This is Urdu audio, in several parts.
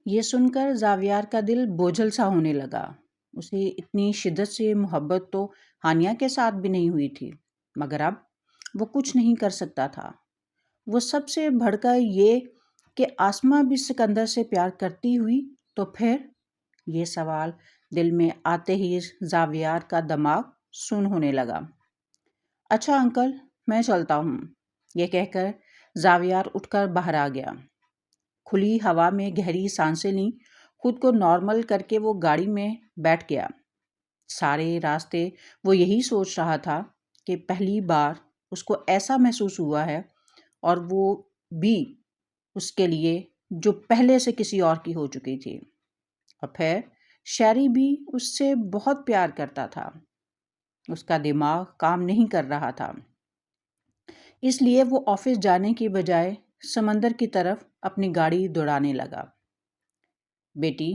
یہ سن کر زاویار کا دل بوجھل سا ہونے لگا۔ اسے اتنی شدت سے محبت تو ہانیہ کے ساتھ بھی نہیں ہوئی تھی، مگر اب وہ کچھ نہیں کر سکتا تھا۔ وہ سب سے بڑھ کر یہ کہ آسماں بھی سکندر سے پیار کرتی ہوئی تو پھر؟ یہ سوال دل میں آتے ہی زاویار کا دماغ سن ہونے لگا۔ اچھا انکل، میں چلتا ہوں، یہ کہہ کر زاویار اٹھ کر باہر آ گیا۔ کھلی ہوا میں گہری سانسیں لیں، خود کو نارمل کر کے وہ گاڑی میں بیٹھ گیا۔ سارے راستے وہ یہی سوچ رہا تھا کہ پہلی بار اس کو ایسا محسوس ہوا ہے، اور وہ بھی اس کے لیے جو پہلے سے کسی اور کی ہو چکی تھی۔ اور پھر شیری بھی اس سے بہت پیار کرتا تھا۔ اس کا دماغ کام نہیں کر رہا تھا، اس لیے وہ آفس جانے کی بجائے سمندر کی طرف اپنی گاڑی دوڑانے لگا۔ بیٹی،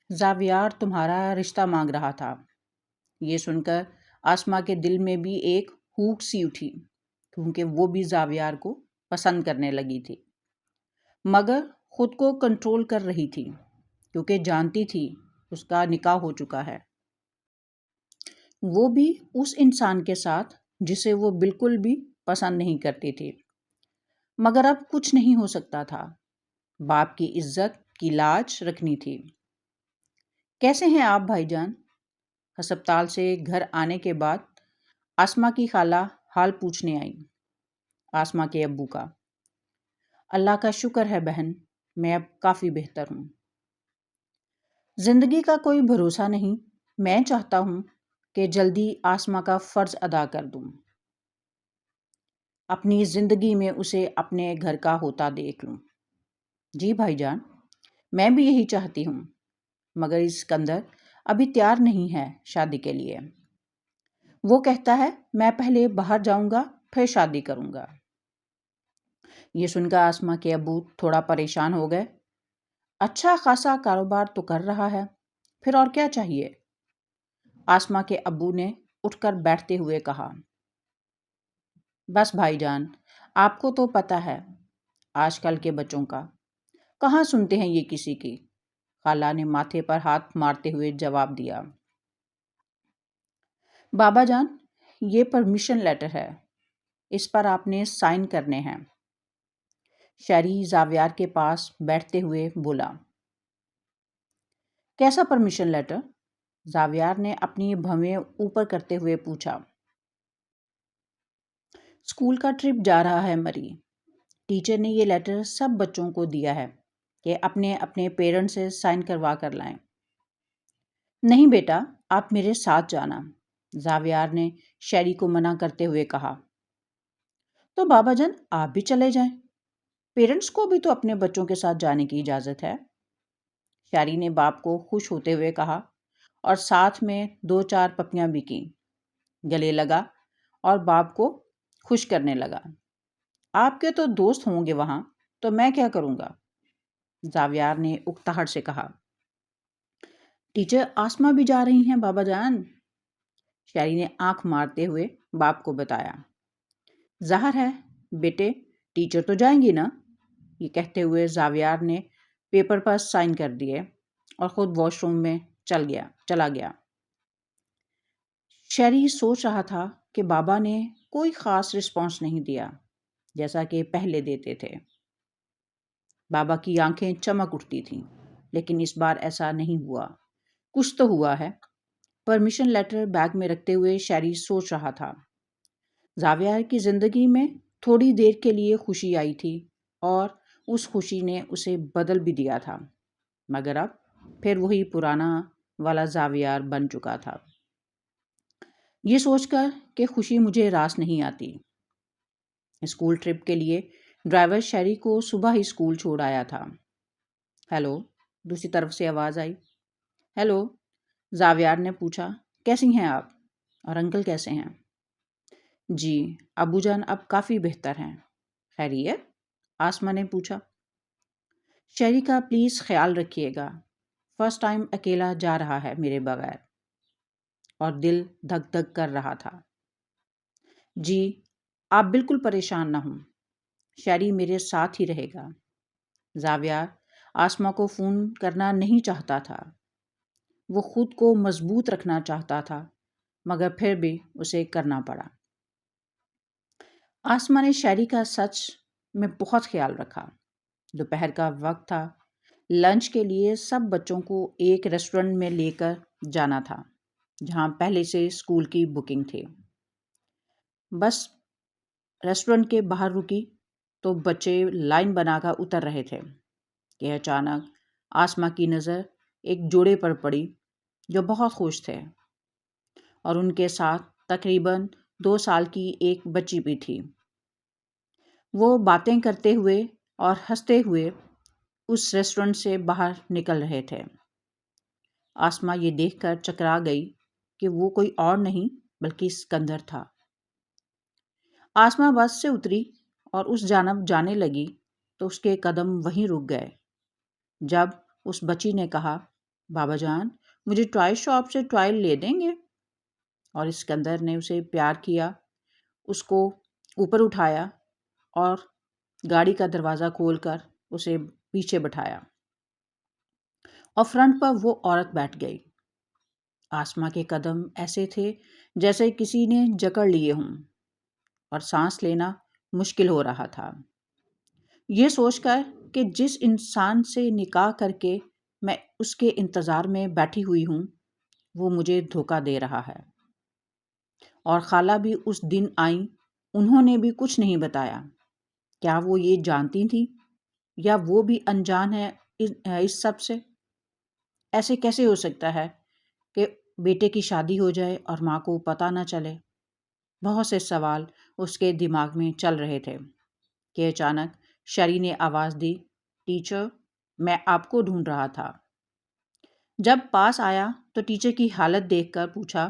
زاویار تمہارا رشتہ مانگ رہا تھا۔ یہ سن کر آسماں کے دل میں بھی ایک ہوک سی اٹھی، کیونکہ وہ بھی زاویار کو پسند کرنے لگی تھی، مگر خود کو کنٹرول کر رہی تھی، کیونکہ جانتی تھی اس کا نکاح ہو چکا ہے، وہ بھی اس انسان کے ساتھ جسے وہ بالکل بھی پسند نہیں کرتی تھی۔ مگر اب کچھ نہیں ہو سکتا تھا، باپ کی عزت کی لاج رکھنی تھی۔ کیسے ہیں آپ بھائی جان؟ ہسپتال سے گھر آنے کے بعد آسماں کی خالہ حال پوچھنے آئی۔ آسماں کے ابو کا: اللہ کا شکر ہے بہن، میں اب کافی بہتر ہوں۔ زندگی کا کوئی بھروسہ نہیں، میں چاہتا ہوں کہ جلدی آسماں کا فرض ادا کر دوں، اپنی زندگی میں اسے اپنے گھر کا ہوتا دیکھ لوں۔ جی بھائی جان، میں بھی یہی چاہتی ہوں، مگر اسکندر ابھی تیار نہیں ہے شادی کے لیے۔ وہ کہتا ہے میں پہلے باہر جاؤں گا پھر شادی کروں گا۔ یہ سن کر آسماں کے ابو تھوڑا پریشان ہو گئے۔ اچھا خاصا کاروبار تو کر رہا ہے، پھر اور کیا چاہیے؟ آسماں کے ابو نے اٹھ کر بیٹھتے ہوئے کہا۔ بس بھائی جان، آپ کو تو پتہ ہے آج کل کے بچوں کا، کہاں سنتے ہیں یہ کسی کی؟ خالہ نے ماتھے پر ہاتھ مارتے ہوئے جواب دیا۔ بابا جان، یہ پرمیشن لیٹر ہے، اس پر آپ نے سائن کرنے ہیں۔ شیری زاویار کے پاس بیٹھتے ہوئے بولا۔ کیسا پرمیشن لیٹر؟ زاویار نے اپنی بھویں اوپر کرتے ہوئے پوچھا۔ اسکول کا ٹرپ جا رہا ہے مری، ٹیچر نے یہ لیٹر سب بچوں کو دیا ہے کہ اپنے اپنے پیرنٹس سے سائن کروا کر لائیں۔ نہیں بیٹا، آپ میرے ساتھ جانا، زاویار نے شیری کو منع کرتے ہوئے کہا۔ تو بابا جان آپ بھی چلے جائیں، پیرنٹس کو بھی تو اپنے بچوں کے ساتھ جانے کی اجازت ہے۔ شیری نے باپ کو خوش ہوتے ہوئے کہا، اور ساتھ میں 2-4 پپیاں بھی کیں۔ گلے لگا اور باپ کو خوش کرنے لگا۔ آپ کے تو دوست ہوں گے وہاں، تو میں کیا کروں گا؟ زاویار نے اکتاہٹ سے کہا۔ ٹیچر آسماں بھی جا رہی ہیں بابا جان، شیری نے آنکھ مارتے ہوئے باپ کو بتایا۔ ظاہر ہے بیٹے، ٹیچر تو جائیں گی نا؟ یہ کہتے ہوئے زاویار نے پیپر پر سائن کر دیے اور خود واش روم میں چلا گیا۔ شیری سوچ رہا تھا کہ بابا نے کوئی خاص رسپانس نہیں دیا جیسا کہ پہلے دیتے تھے۔ بابا کی آنکھیں چمک اٹھتی تھیں، لیکن اس بار ایسا نہیں ہوا۔ کچھ تو ہوا ہے۔ پرمیشن لیٹر بیگ میں رکھتے ہوئے شیری سوچ رہا تھا۔ زاویار کی زندگی میں تھوڑی دیر کے لیے خوشی آئی تھی، اور اس خوشی نے اسے بدل بھی دیا تھا، مگر اب پھر وہی پرانا والا زاویار بن چکا تھا۔ یہ سوچ کر کہ خوشی مجھے راس نہیں آتی۔ اسکول ٹرپ کے لیے ڈرائیور شیری کو صبح ہی اسکول چھوڑ آیا تھا۔ ہیلو، دوسری طرف سے آواز آئی۔ ہیلو، زاویار نے پوچھا، کیسی ہیں آپ؟ اور انکل کیسے ہیں؟ جی، ابو جان اب کافی بہتر ہیں۔ خیریت؟ آسماں نے پوچھا۔ شیری کا پلیز خیال رکھیے گا، فرسٹ ٹائم اکیلا جا رہا ہے میرے بغیر، اور دل دھک دھک کر رہا تھا۔ جی، آپ بالکل پریشان نہ ہوں، شیری میرے ساتھ ہی رہے گا۔ زاویار آسما کو فون کرنا نہیں چاہتا تھا، وہ خود کو مضبوط رکھنا چاہتا تھا، مگر پھر بھی اسے کرنا پڑا۔ آسما نے شیری کا سچ میں بہت خیال رکھا۔ دوپہر کا وقت تھا، لنچ کے لیے سب بچوں کو ایک ریسٹورنٹ میں لے کر جانا تھا جہاں پہلے سے اسکول کی بکنگ تھی۔ بس ریسٹورنٹ کے باہر رکی تو بچے لائن بنا کر اتر رہے تھے کہ اچانک آسما کی نظر ایک جوڑے پر پڑی جو بہت خوش تھے، اور ان کے ساتھ تقریباً 2 سال کی ایک بچی بھی تھی۔ وہ باتیں کرتے ہوئے اور ہنستے ہوئے اس ریسٹورنٹ سے باہر نکل رہے تھے۔ آسما یہ دیکھ کر چکرا گئی کہ وہ کوئی اور نہیں بلکہ سکندر تھا۔ آسما بس سے اتری اور اس جانب جانے لگی تو اس کے قدم وہیں رک گئے جب اس بچی نے کہا، بابا جان مجھے ٹوائے شاپ سے ٹوائے لے دیں گے؟ اور اسکندر نے اسے پیار کیا، اس کو اوپر اٹھایا اور گاڑی کا دروازہ کھول کر اسے پیچھے بٹھایا، اور فرنٹ پر وہ عورت بیٹھ گئی۔ آسما کے قدم ایسے تھے جیسے کسی نے جکڑ لیے ہوں، اور سانس لینا مشکل ہو رہا تھا، یہ سوچ کر کہ جس انسان سے نکاح کر کے میں اس کے انتظار میں بیٹھی ہوئی ہوں وہ مجھے دھوکہ دے رہا ہے۔ اور خالہ بھی اس دن آئیں، انہوں نے بھی کچھ نہیں بتایا۔ کیا وہ یہ جانتی تھی یا وہ بھی انجان ہے اس سب سے؟ ایسے کیسے ہو سکتا ہے کہ بیٹے کی شادی ہو جائے اور ماں کو پتہ نہ چلے؟ بہت سے سوال اس کے دماغ میں چل رہے تھے کہ اچانک شیری نے آواز دی، ٹیچر میں آپ کو ڈھونڈ رہا تھا۔ جب پاس آیا تو ٹیچر کی حالت دیکھ کر پوچھا،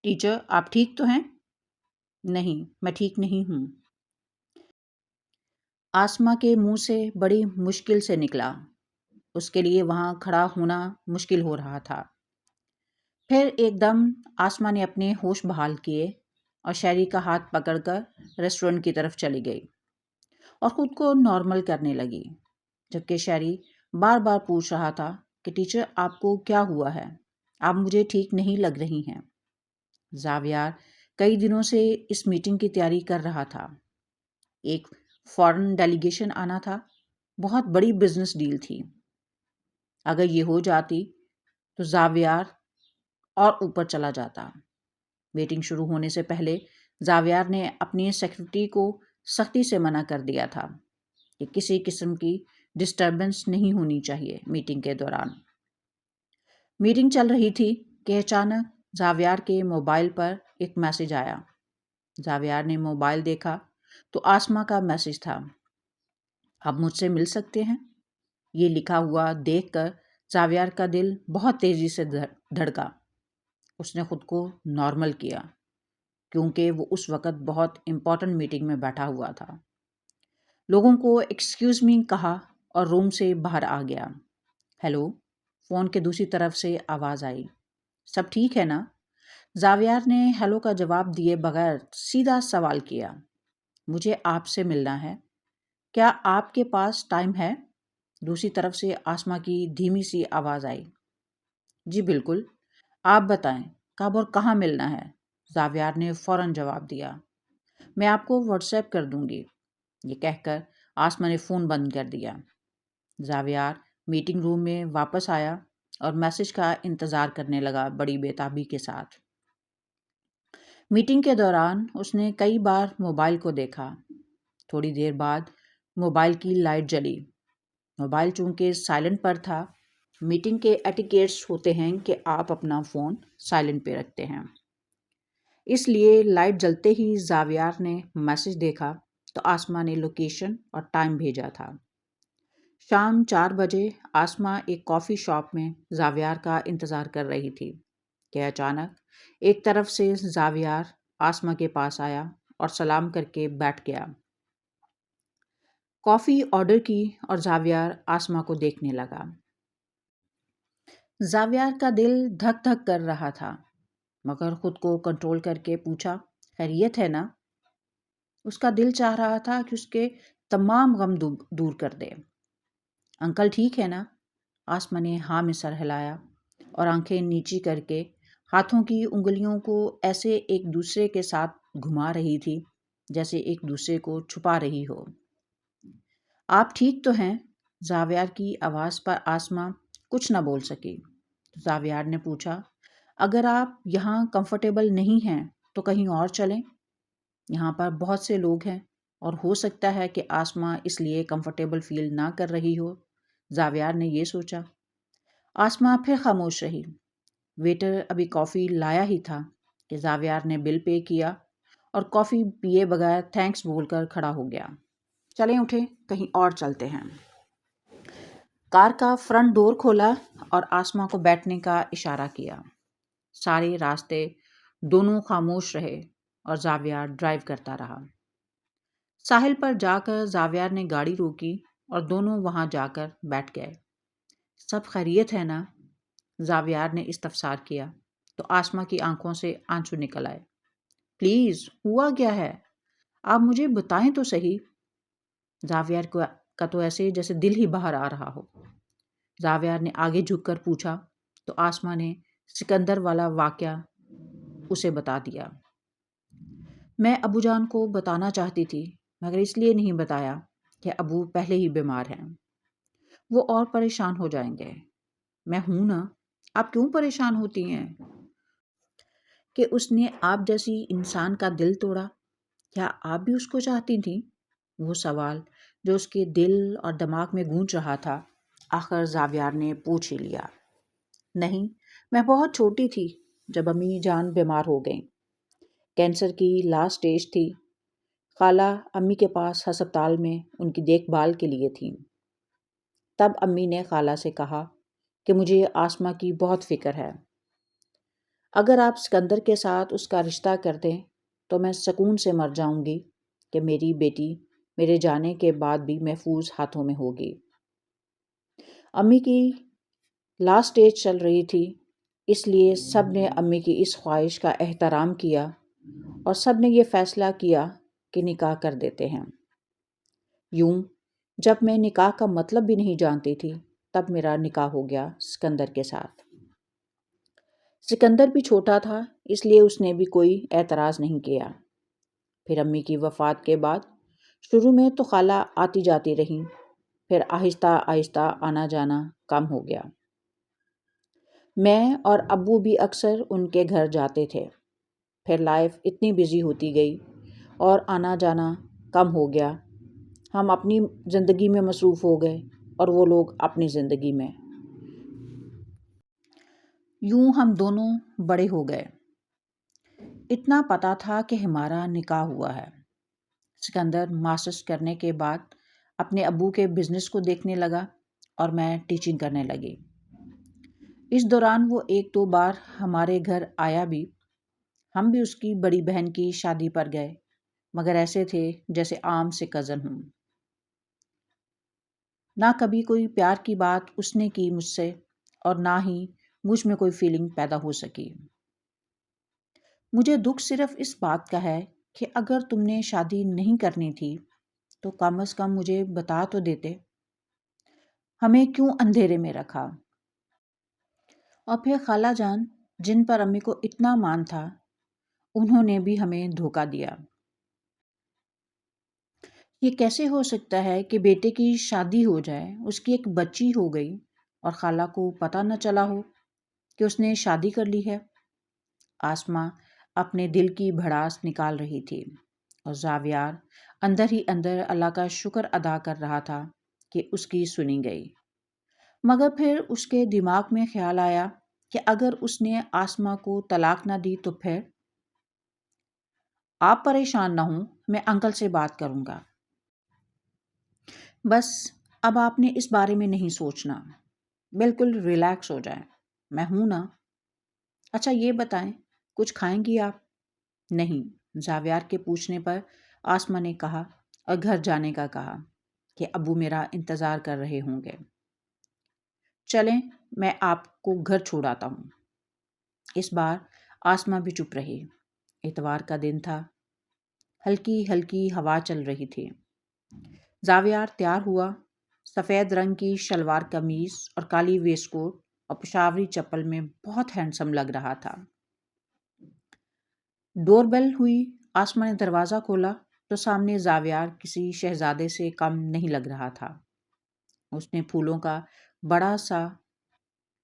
ٹیچر آپ ٹھیک تو ہیں؟ نہیں، میں ٹھیک نہیں ہوں، آسما کے منہ سے بڑی مشکل سے نکلا۔ اس کے لیے وہاں کھڑا ہونا مشکل ہو رہا تھا۔ پھر ایک دم آسما نے اپنے ہوش بحال کیے اور شیری کا ہاتھ پکڑ کر ریسٹورنٹ کی طرف چلی گئی اور خود کو نارمل کرنے لگی، جبکہ شیری بار بار پوچھ رہا تھا کہ ٹیچر آپ کو کیا ہوا ہے؟ آپ مجھے ٹھیک نہیں لگ رہی ہیں۔ زاویار کئی دنوں سے اس میٹنگ کی تیاری کر رہا تھا۔ ایک فارن ڈیلیگیشن آنا تھا، بہت بڑی بزنس ڈیل تھی۔ اگر یہ ہو جاتی تو زاویار اور اوپر چلا جاتا۔ میٹنگ شروع ہونے سے پہلے زاویار نے اپنی سیکرٹری کو سختی سے منع کر دیا تھا کہ کسی قسم کی ڈسٹربنس نہیں ہونی چاہیے میٹنگ کے دوران۔ میٹنگ چل رہی تھی کہ اچانک زاویار کے موبائل پر ایک میسج آیا۔ زاویار نے موبائل دیکھا تو آسما کا میسج تھا، آپ مجھ سے مل سکتے ہیں؟ یہ لکھا ہوا دیکھ کر زاویار کا دل بہت تیزی سے دھڑکا۔ اس نے خود کو نارمل کیا کیونکہ وہ اس وقت بہت امپورٹنٹ میٹنگ میں بیٹھا ہوا تھا۔ لوگوں کو ایکسکیوز می کہا اور روم سے باہر آ گیا۔ ہیلو، فون کے دوسری طرف سے آواز آئی، سب ٹھیک ہے نا؟ زاویار نے ہیلو کا جواب دیے بغیر سیدھا سوال کیا، مجھے آپ سے ملنا ہے، کیا آپ کے پاس ٹائم ہے؟ دوسری طرف سے آسما کی دھیمی سی آواز آئی، جی بالکل، آپ بتائیں کب اور کہاں ملنا ہے؟ زاویار نے فوراً جواب دیا، میں آپ کو واٹس ایپ کر دوں گی۔ یہ کہہ کر آسما نے فون بند کر دیا۔ زاویار میٹنگ روم میں واپس آیا اور میسج کا انتظار کرنے لگا بڑی بےتابی کے ساتھ۔ میٹنگ کے دوران اس نے کئی بار موبائل کو دیکھا۔ تھوڑی دیر بعد موبائل کی لائٹ جلی۔ موبائل چونکہ سائلنٹ پر تھا، میٹنگ کے ایٹیکیٹس ہوتے ہیں کہ آپ اپنا فون سائلنٹ پہ رکھتے ہیں، اس لیے لائٹ جلتے ہی زاویار نے میسج دیکھا تو آسما نے لوکیشن اور ٹائم بھیجا تھا۔ شام 4 بجے آسما ایک کافی شاپ میں زاویار کا انتظار کر رہی تھی کہ اچانک ایک طرف سے زاویار آسما کے پاس آیا اور سلام کر کے بیٹھ گیا۔ کافی آرڈر کی اور زاویار آسما کو دیکھنے لگا۔ زاویار کا دل دھک دھک کر رہا تھا، مگر خود کو کنٹرول کر کے پوچھا، خیریت ہے نا؟ اس کا دل چاہ رہا تھا کہ اس کے تمام غم دور کر دے۔ انکل ٹھیک ہے نا؟ آسما نے ہاں میں سر ہلایا اور آنکھیں نیچی کر کے ہاتھوں کی انگلیوں کو ایسے ایک دوسرے کے ساتھ گھما رہی تھی جیسے ایک دوسرے کو چھپا رہی ہو۔ آپ ٹھیک تو ہیں؟ زاویار کی آواز پر آسما کچھ نہ بول سکی۔ زاویار نے پوچھا، اگر آپ یہاں کمفرٹیبل نہیں ہیں تو کہیں اور چلیں؟ یہاں پر بہت سے لوگ ہیں اور ہو سکتا ہے کہ آسما اس لیے کمفرٹیبل فیل نہ کر رہی ہو۔ زاویار نے یہ سوچا۔ آسما پھر خاموش رہی۔ ویٹر ابھی کافی لایا ہی تھا کہ زاویار نے بل پے کیا اور کافی پیے بغیر تھینکس بول کر کھڑا ہو گیا۔ چلیں اٹھیں، کہیں اور چلتے ہیں۔ کار کا فرنٹ ڈور کھولا اور آسما کو بیٹھنے کا اشارہ کیا۔ سارے راستے دونوں خاموش رہے اور زاویار ڈرائیو کرتا رہا۔ ساحل پر جا کر زاویار نے گاڑی روکی اور دونوں وہاں جا کر بیٹھ گئے۔ سب خیریت ہے نا؟ زاویار نے استفسار کیا تو آسما کی آنکھوں سے آنسو نکل آئے۔ پلیز، ہوا کیا ہے؟ آپ مجھے بتائیں تو صحیح۔ زاویار کا تو ایسے جیسے دل ہی باہر آ رہا ہو۔ زاویار نے آگے جھک کر پوچھا تو آسما نے سکندر والا واقعہ اسے بتا دیا۔ میں ابو جان کو بتانا چاہتی تھی مگر اس لیے نہیں بتایا کہ ابو پہلے ہی بیمار ہیں، وہ اور پریشان ہو جائیں گے۔ میں ہوں نا، آپ کیوں پریشان ہوتی ہیں؟ کہ اس نے آپ جیسی انسان کا دل توڑا، کیا آپ بھی اس کو چاہتی تھیں؟ وہ سوال جو اس کے دل اور دماغ میں گونج رہا تھا آخر زاویار نے پوچھ ہی لیا۔ نہیں، میں بہت چھوٹی تھی جب امی جان بیمار ہو گئیں۔ کینسر کی لاسٹ سٹیج تھی۔ خالہ امی کے پاس ہسپتال میں ان کی دیکھ بھال کے لیے تھیں۔ تب امی نے خالہ سے کہا کہ مجھے آسما کی بہت فکر ہے۔ اگر آپ سکندر کے ساتھ اس کا رشتہ کر دیں تو میں سکون سے مر جاؤں گی کہ میری بیٹی میرے جانے کے بعد بھی محفوظ ہاتھوں میں ہوگی۔ امی کی لاسٹ سٹیج چل رہی تھی، اس لیے سب نے امی کی اس خواہش کا احترام کیا اور سب نے یہ فیصلہ کیا کہ نکاح کر دیتے ہیں۔ یوں جب میں نکاح کا مطلب بھی نہیں جانتی تھی تب میرا نکاح ہو گیا سکندر کے ساتھ۔ سکندر بھی چھوٹا تھا اس لیے اس نے بھی کوئی اعتراض نہیں کیا۔ پھر امی کی وفات کے بعد شروع میں تو خالہ آتی جاتی رہیں، پھر آہستہ آہستہ آنا جانا کم ہو گیا۔ میں اور ابو بھی اکثر ان کے گھر جاتے تھے۔ پھر لائف اتنی بزی ہوتی گئی اور آنا جانا کم ہو گیا۔ ہم اپنی زندگی میں مصروف ہو گئے اور وہ لوگ اپنی زندگی میں۔ یوں ہم دونوں بڑے ہو گئے۔ اتنا پتا تھا کہ ہمارا نکاح ہوا ہے۔ سکندر ماسٹرز کرنے کے بعد اپنے ابو کے بزنس کو دیکھنے لگا اور میں ٹیچنگ کرنے لگی۔ اس دوران وہ ایک دو بار ہمارے گھر آیا بھی۔ ہم بھی اس کی بڑی بہن کی شادی پر گئے مگر ایسے تھے جیسے عام سے کزن ہوں۔ نہ کبھی کوئی پیار کی بات اس نے کی مجھ سے اور نہ ہی مجھ میں کوئی فیلنگ پیدا ہو سکی۔ مجھے دکھ صرف اس بات کا ہے کہ اگر تم نے شادی نہیں کرنی تھی تو کم از کم مجھے بتا تو دیتے۔ ہمیں کیوں اندھیرے میں رکھا؟ اور پھر خالہ جان جن پر امی کو اتنا مان تھا، انہوں نے بھی ہمیں دھوکہ دیا۔ یہ کیسے ہو سکتا ہے کہ بیٹے کی شادی ہو جائے، اس کی ایک بچی ہو گئی اور خالہ کو پتہ نہ چلا ہو کہ اس نے شادی کر لی ہے؟ آسما اپنے دل کی بھڑاس نکال رہی تھی اور زاویار اندر ہی اندر اللہ کا شکر ادا کر رہا تھا کہ اس کی سنی گئی۔ مگر پھر اس کے دماغ میں خیال آیا کہ اگر اس نے آسما کو طلاق نہ دی تو پھر؟ آپ پریشان نہ ہوں، میں انکل سے بات کروں گا۔ بس اب آپ نے اس بارے میں نہیں سوچنا، بالکل ریلیکس ہو جائیں، میں ہوں نا۔ اچھا یہ بتائیں، کچھ کھائیں گی آپ؟ نہیں، زاویار کے پوچھنے پر آسما نے کہا اور گھر جانے کا کہا کہ ابو میرا انتظار کر رہے ہوں گے۔ چلیں میں آپ کو گھر چھوڑ آتا ہوں۔ اس بار آسما بھی چپ رہی۔ اتوار کا دن تھا، ہلکی ہلکی ہوا چل رہی تھی۔ زاویار تیار ہوا سفید رنگ کی شلوار قمیض اور کالی ویسٹ کوٹ اور پشاوری چپل میں بہت ہینڈسم لگ رہا تھا۔ ڈور بیل ہوئی، آسما نے دروازہ کھولا تو سامنے زاویار کسی شہزادے سے کم نہیں لگ رہا تھا۔ اس نے پھولوں کا بڑا سا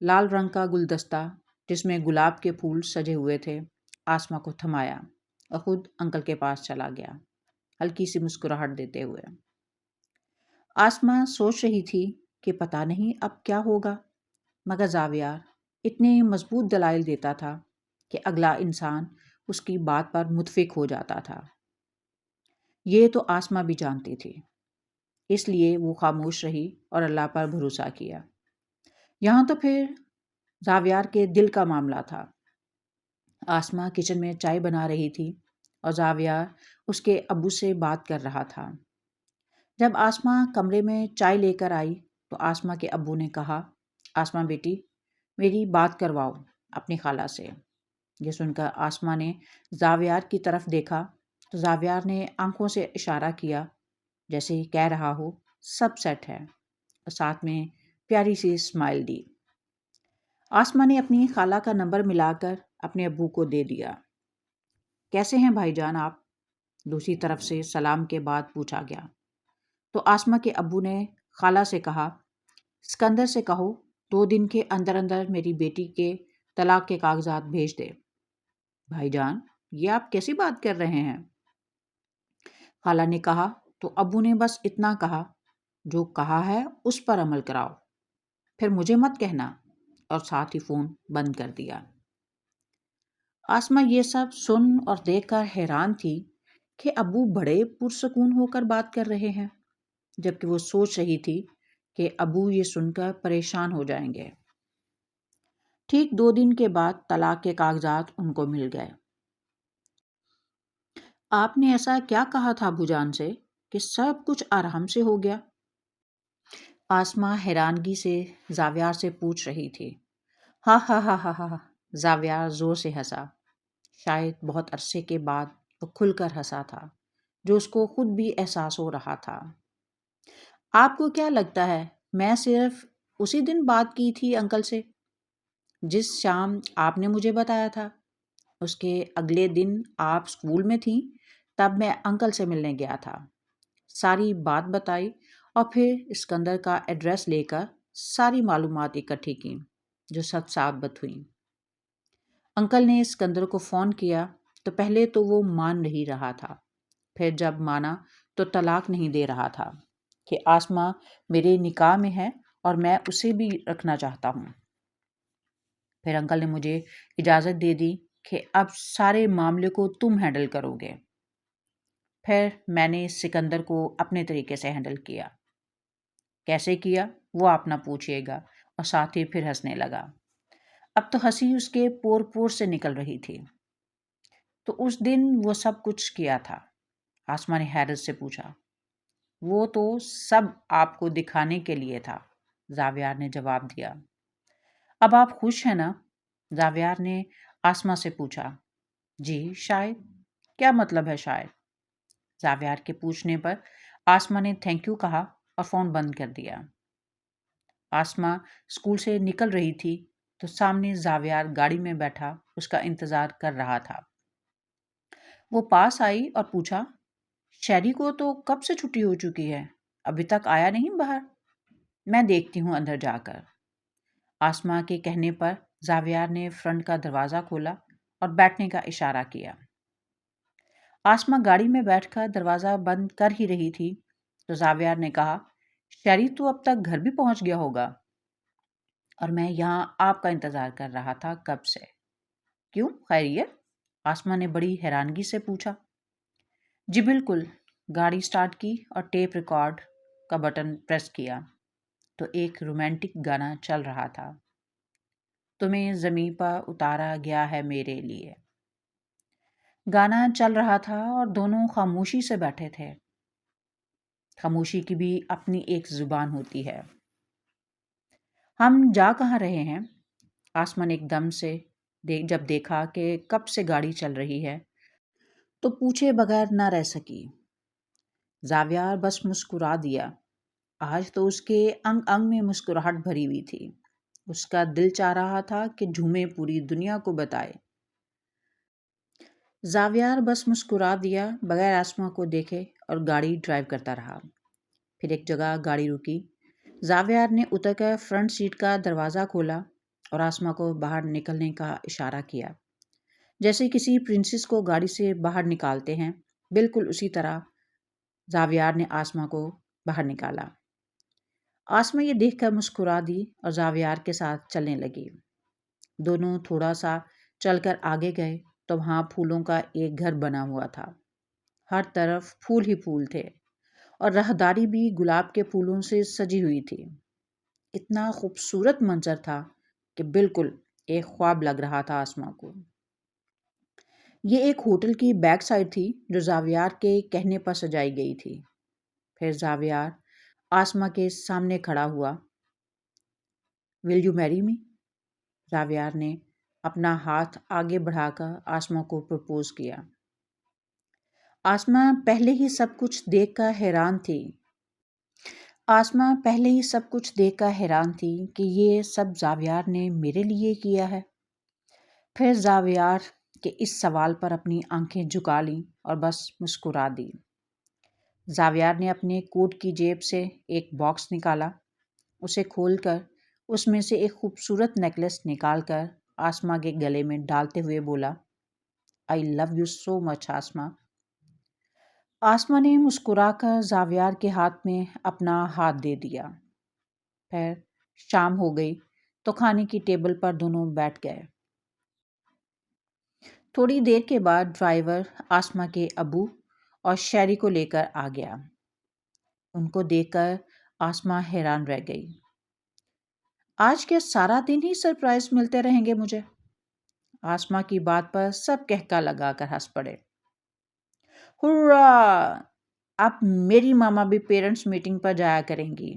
لال رنگ کا گلدستہ جس میں گلاب کے پھول سجے ہوئے تھے آسما کو تھمایا اور خود انکل کے پاس چلا گیا، ہلکی سی مسکراہٹ دیتے ہوئے۔ آسما سوچ رہی تھی کہ پتہ نہیں اب کیا ہوگا، مگر زاویار اتنے مضبوط دلائل دیتا تھا کہ اگلا انسان اس کی بات پر متفق ہو جاتا تھا۔ یہ تو آسما بھی جانتی تھی، اس لیے وہ خاموش رہی اور اللہ پر بھروسہ کیا۔ یہاں تو پھر زاویار کے دل کا معاملہ تھا۔ آسما کچن میں چائے بنا رہی تھی اور زاویار اس کے ابو سے بات کر رہا تھا۔ جب آسما کمرے میں چائے لے کر آئی تو آسما کے ابو نے کہا، آسما بیٹی، میری بات کرواؤ اپنی خالہ سے۔ یہ سن کر آسما نے زاویار کی طرف دیکھا تو زاویار نے آنکھوں سے اشارہ کیا جیسے کہہ رہا ہو سب سیٹ ہے، اور ساتھ میں پیاری سی اسمائل دی۔ آسما نے اپنی خالہ کا نمبر ملا کر اپنے ابو کو دے دیا۔ کیسے ہیں بھائی جان آپ؟ دوسری طرف سے سلام کے بعد پوچھا گیا تو آسما کے ابو نے خالہ سے کہا، سکندر سے کہو 2 دن کے اندر اندر میری بیٹی کے طلاق کے کاغذات بھیج دے۔ بھائی جان، یہ آپ کیسی بات کر رہے ہیں؟ خالہ نے کہا تو ابو نے بس اتنا کہا، جو کہا ہے اس پر عمل کراؤ، پھر مجھے مت کہنا، اور ساتھ ہی فون بند کر دیا۔ آسما یہ سب سن اور دیکھ کر حیران تھی کہ ابو بڑے پرسکون ہو کر بات کر رہے ہیں، جبکہ وہ سوچ رہی تھی کہ ابو یہ سن کر پریشان ہو جائیں گے۔ ٹھیک 2 دن کے بعد طلاق کے کاغذات ان کو مل گئے۔ آپ نے ایسا کیا کہا تھا ابو جان سے کہ سب کچھ آرام سے ہو گیا؟ آسما حیرانگی سے زاویار سے پوچھ رہی تھی۔ ہاں ہاں ہاں ہاں ہاں، زاویار زور سے ہنسا۔ شاید بہت عرصے کے بعد وہ کھل کر ہنسا تھا، جو اس کو خود بھی احساس ہو رہا تھا۔ آپ کو کیا لگتا ہے میں صرف اسی دن بات کی تھی انکل سے، جس شام آپ نے مجھے بتایا تھا؟ اس کے اگلے دن آپ اسکول میں تھیں، تب میں انکل سے ملنے گیا تھا، ساری بات بتائی اور پھر اسکندر کا ایڈریس لے کر ساری معلومات اکٹھی کی جو سچ ثابت ہوئیں۔ انکل نے اسکندر کو فون کیا تو پہلے تو وہ مان نہیں رہا تھا، پھر جب مانا تو طلاق نہیں دے رہا تھا کہ آسما میرے نکاح میں ہے اور میں اسے بھی رکھنا چاہتا ہوں۔ پھر انکل نے مجھے اجازت دے دی کہ اب سارے معاملے کو تم ہینڈل کرو گے۔ پھر میں نے سکندر کو اپنے طریقے سے ہینڈل کیا۔ کیسے کیا وہ آپ نہ پوچھیے گا، اور ساتھ ہی پھر ہنسنے لگا۔ اب تو ہنسی اس کے پور پور سے نکل رہی تھی۔ تو اس دن وہ سب کچھ کیا تھا؟ آسما نے حیرت سے پوچھا۔ وہ تو سب آپ کو دکھانے کے لیے تھا، زاویار نے جواب دیا۔ اب آپ خوش ہیں نا؟ زاویار نے آسما سے پوچھا۔ جی شاید۔ کیا مطلب ہے شاید؟ زاویار کے پوچھنے پر آسما نے تھینک یو کہا اور فون بند کر دیا۔ آسما اسکول سے نکل رہی تھی تو سامنے زاویار گاڑی میں بیٹھا اس کا انتظار کر رہا تھا۔ وہ پاس آئی اور پوچھا، شیری کو تو کب سے چھٹی ہو چکی ہے، ابھی تک آیا نہیں باہر؟ میں دیکھتی ہوں اندر جا کر۔ آسما کے کہنے پر زاویار نے فرنٹ کا دروازہ کھولا اور بیٹھنے کا اشارہ کیا۔ آسما گاڑی میں بیٹھ کر دروازہ بند کر ہی رہی تھی تو زاویار نے کہا، شیری تو اب تک گھر بھی پہنچ گیا ہوگا، اور میں یہاں آپ کا انتظار کر رہا تھا کب سے۔ کیوں، خیریت؟ آسما نے بڑی حیرانگی سے پوچھا۔ جی بالکل۔ گاڑی سٹارٹ کی اور ٹیپ ریکارڈ کا بٹن پریس کیا تو ایک رومانٹک گانا چل رہا تھا، تمہیں زمیں پر اتارا گیا ہے میرے لیے۔ گانا چل رہا تھا اور دونوں خاموشی سے بیٹھے تھے۔ خاموشی کی بھی اپنی ایک زبان ہوتی ہے۔ ہم جا کہاں رہے ہیں؟ آسما نے ایک دم سے جب دیکھا کہ کب سے گاڑی چل رہی ہے تو پوچھے بغیر نہ رہ سکی۔ زاویار بس مسکرا دیا۔ آج تو اس کے انگ انگ میں مسکراہٹ بھری ہوئی تھی۔ اس کا دل چاہ رہا تھا کہ جھومے پوری دنیا کو بتائے۔ زاویار بس مسکرا دیا بغیر آسما کو دیکھے اور گاڑی ڈرائیو کرتا رہا۔ پھر ایک جگہ گاڑی رکی۔ زاویار نے اتر کر فرنٹ سیٹ کا دروازہ کھولا اور آسما کو باہر نکلنے کا اشارہ کیا، جیسے کسی پرنسس کو گاڑی سے باہر نکالتے ہیں۔ بالکل اسی طرح زاویار نے آسما کو باہر نکالا۔ آسما یہ دیکھ کر مسکرا دی اور زاویار کے ساتھ چلنے لگی۔ دونوں تھوڑا سا چل کر آگے گئے تو وہاں پھولوں کا ایک گھر بنا ہوا تھا۔ ہر طرف پھول ہی پھول تھے اور راہداری بھی گلاب کے پھولوں سے سجی ہوئی تھی۔ اتنا خوبصورت منظر تھا کہ بالکل ایک خواب لگ رہا تھا آسما کو۔ یہ ایک ہوٹل کی بیک سائڈ تھی جو زاویار کے کہنے پر سجائی گئی تھی۔ پھر زاویار آسما کے سامنے کھڑا ہوا۔ ول یو میری می؟ زاویار نے اپنا ہاتھ آگے بڑھا کر آسما کو پرپوز کیا۔ آسما پہلے ہی سب کچھ دیکھ کر حیران تھی۔ کہ یہ سب زاویار نے میرے لیے کیا ہے۔ پھر زاویار کے اس سوال پر اپنی آنکھیں جھکا لیں اور بس مسکرا دی۔ زاویار نے اپنے کوٹ کی جیب سے ایک باکس نکالا۔ اسے کھول کر اس میں سے ایک خوبصورت نیکلس نکال کر آسما کے گلے میں ڈالتے ہوئے بولا، I love you so much آسما۔ آسما نے مسکرا کر زاویار کے ہاتھ میں اپنا ہاتھ دے دیا۔ پھر شام ہو گئی تو کھانے کی ٹیبل پر دونوں بیٹھ گئے۔ تھوڑی دیر کے بعد ڈرائیور آسما کے ابو اور شیری کو لے کر آ گیا۔ ان کو دیکھ کر آسما حیران رہ گئی۔ آج کے سارا دن ہی سرپرائز ملتے رہیں گے مجھے؟ آسما کی بات پر سب کہکا لگا کر ہنس پڑے۔ ہورا! اب میری ماما بھی پیرنٹس میٹنگ پر جایا کریں گی،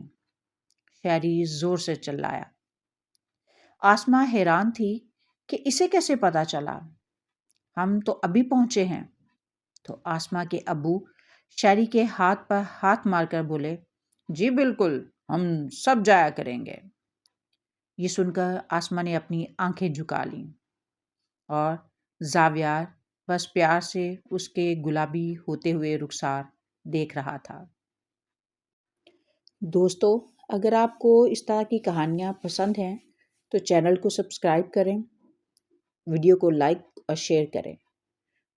شیری زور سے چلایا۔ آسما حیران تھی کہ اسے کیسے پتا چلا۔ ہم تو ابھی پہنچے ہیں۔ تو آسما کے ابو شیری کے ہاتھ پر ہاتھ مار کر بولے، جی بالکل، ہم سب جایا کریں گے۔ یہ سن کر آسما نے اپنی آنکھیں جھکا لیں اور زاویار بس پیار سے اس کے گلابی ہوتے ہوئے رخسار دیکھ رہا تھا۔ دوستو، اگر آپ کو اس طرح کی کہانیاں پسند ہیں تو چینل کو سبسکرائب کریں، ویڈیو کو لائک اور شیئر کریں۔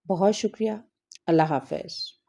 بہت شکریہ۔ اللہ حافظ۔